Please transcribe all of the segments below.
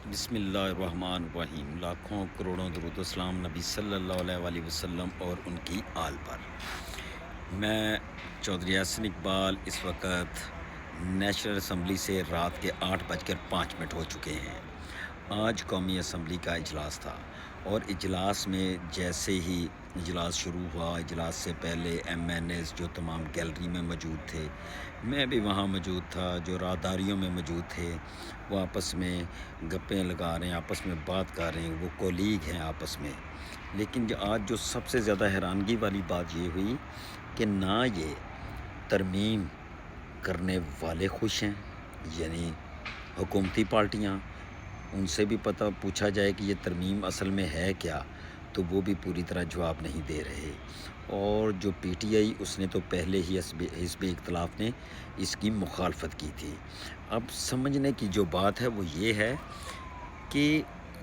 بسم اللہ الرحمن الرحیم۔ لاکھوں کروڑوں درود و سلام نبی صلی اللہ علیہ وسلم اور ان کی آل پر۔ میں چودھری احسن اقبال اس وقت نیشنل اسمبلی سے رات کے 8:05 ہو چکے ہیں۔ آج قومی اسمبلی کا اجلاس تھا اور اجلاس میں جیسے ہی اجلاس شروع ہوا، اجلاس سے پہلے ایم این ایز جو تمام گیلری میں موجود تھے، میں بھی وہاں موجود تھا، جو راہداریوں میں موجود تھے، وہ آپس میں گپیں لگا رہے ہیں، آپس میں بات کر رہے ہیں، وہ کولیگ ہیں آپس میں۔ لیکن آج جو سب سے زیادہ حیرانگی والی بات یہ ہوئی کہ نہ یہ ترمیم کرنے والے خوش ہیں، یعنی حکومتی پارٹیاں، ان سے بھی پوچھا جائے کہ یہ ترمیم اصل میں ہے کیا، تو وہ بھی پوری طرح جواب نہیں دے رہے۔ اور جو پی ٹی آئی، اس نے تو پہلے ہی حزب اختلاف نے اس کی مخالفت کی تھی۔ اب سمجھنے کی جو بات ہے وہ یہ ہے کہ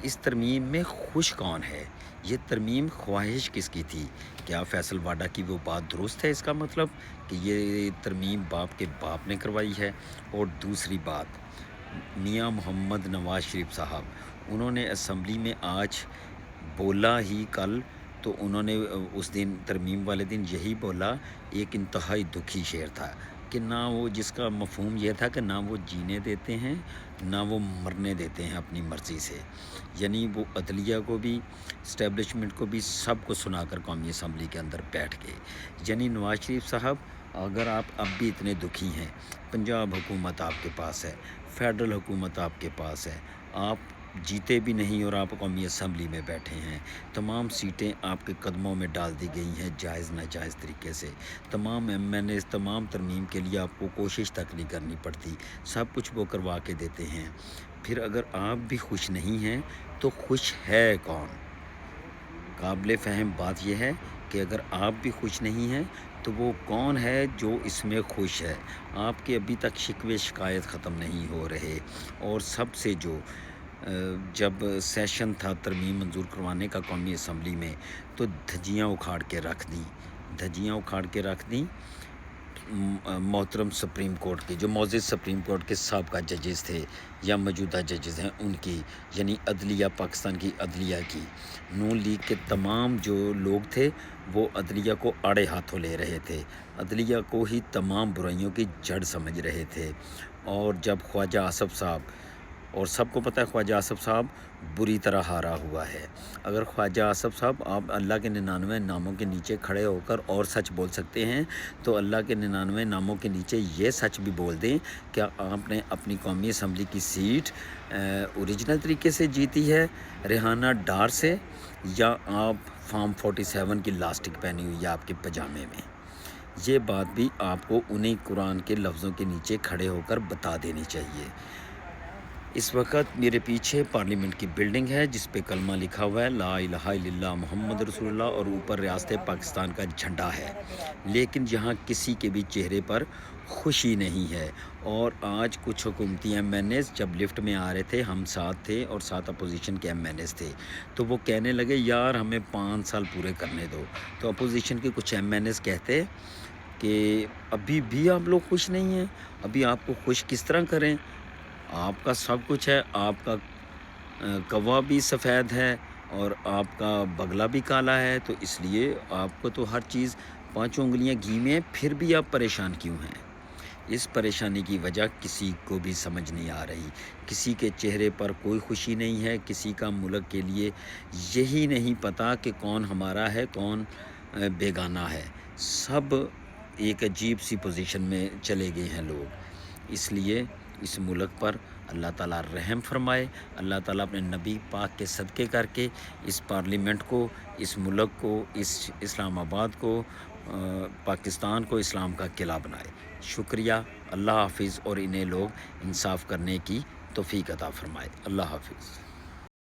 اس ترمیم میں خوش کون ہے، یہ ترمیم خواہش کس کی تھی؟ کیا فیصل واڈا کی وہ بات درست ہے؟ اس کا مطلب کہ یہ ترمیم باپ کے باپ نے کروائی ہے۔ اور دوسری بات، میاں محمد نواز شریف صاحب، انہوں نے اسمبلی میں آج بولا ہی کل، تو انہوں نے اس دن ترمیم والے دن یہی بولا، ایک انتہائی دکھی شعر تھا کہ نہ وہ، جس کا مفہوم یہ تھا کہ نہ وہ جینے دیتے ہیں نہ وہ مرنے دیتے ہیں اپنی مرضی سے، یعنی وہ عدلیہ کو بھی، اسٹیبلشمنٹ کو بھی، سب کو سنا کر قومی اسمبلی کے اندر بیٹھ گئے۔ یعنی نواز شریف صاحب، اگر آپ اب بھی اتنے دکھی ہیں، پنجاب حکومت آپ کے پاس ہے، فیڈرل حکومت آپ کے پاس ہے، آپ جیتے بھی نہیں اور آپ قومی اسمبلی میں بیٹھے ہیں، تمام سیٹیں آپ کے قدموں میں ڈال دی گئی ہیں جائز ناجائز طریقے سے، تمام ایم این ایز، تمام ترمیم کے لیے آپ کو کوشش تک نہیں کرنی پڑتی، سب کچھ وہ کروا کے دیتے ہیں۔ پھر اگر آپ بھی خوش نہیں ہیں تو خوش ہے کون؟ قابل فہم بات یہ ہے کہ اگر آپ بھی خوش نہیں ہیں تو وہ کون ہے جو اس میں خوش ہے؟ آپ کے ابھی تک شکوے شکایت ختم نہیں ہو رہے، اور سب سے جو جب سیشن تھا ترمیم منظور کروانے کا قومی اسمبلی میں، تو دھجیاں اکھاڑ کے رکھ دیں محترم سپریم کورٹ کے، جو معزز سپریم کورٹ کے سابقہ ججز تھے یا موجودہ ججز ہیں ان کی، یعنی عدلیہ، پاکستان کی عدلیہ کی، نون لیگ کے تمام جو لوگ تھے وہ عدلیہ کو آڑے ہاتھوں لے رہے تھے، عدلیہ کو ہی تمام برائیوں کی جڑ سمجھ رہے تھے۔ اور جب خواجہ آصف صاحب، اور سب کو پتہ ہے خواجہ آصف صاحب بری طرح ہارا ہوا ہے، اگر خواجہ آصف صاحب آپ اللہ کے 99 ناموں کے نیچے کھڑے ہو کر اور سچ بول سکتے ہیں تو اللہ کے 99 ناموں کے نیچے یہ سچ بھی بول دیں، کیا آپ نے اپنی قومی اسمبلی کی سیٹ اوریجنل طریقے سے جیتی ہے، ریحانہ ڈار سے، یا آپ فارم 47 کی لاسٹک پہنی ہوئی ہے آپ کے پجامے میں؟ یہ بات بھی آپ کو انہی قرآن کے لفظوں کے نیچے کھڑے ہو کر بتا دینی چاہیے۔ اس وقت میرے پیچھے پارلیمنٹ کی بلڈنگ ہے جس پہ کلمہ لکھا ہوا ہے، لا الہ الا اللہ محمد رسول اللہ، اور اوپر ریاست پاکستان کا جھنڈا ہے، لیکن یہاں کسی کے بھی چہرے پر خوشی نہیں ہے۔ اور آج کچھ حکومتی ایم این ایز جب لفٹ میں آ رہے تھے، ہم ساتھ تھے اور ساتھ اپوزیشن کے ایم این ایز تھے، تو وہ کہنے لگے یار ہمیں 5 سال پورے کرنے دو، تو اپوزیشن کے کچھ ایم این ایز کہتے کہ ابھی بھی آپ لوگ خوش نہیں ہیں، ابھی آپ کو خوش کس طرح کریں، آپ کا سب کچھ ہے، آپ کا کوا بھی سفید ہے اور آپ کا بگلا بھی کالا ہے، تو اس لیے آپ کو تو ہر چیز 5 انگلیاں گھی میں ہیں، پھر بھی آپ پریشان کیوں ہیں؟ اس پریشانی کی وجہ کسی کو بھی سمجھ نہیں آ رہی، کسی کے چہرے پر کوئی خوشی نہیں ہے، کسی کا ملک کے لیے یہی نہیں پتہ کہ کون ہمارا ہے کون بیگانہ ہے، سب ایک عجیب سی پوزیشن میں چلے گئے ہیں لوگ۔ اس لیے اس ملک پر اللہ تعالیٰ رحم فرمائے، اللہ تعالیٰ اپنے نبی پاک کے صدقے کر کے اس پارلیمنٹ کو، اس ملک کو، اس اسلام آباد کو، پاکستان کو اسلام کا قلعہ بنائے۔ شکریہ، اللہ حافظ، اور انہیں لوگ انصاف کرنے کی توفیق عطا فرمائے۔ اللہ حافظ۔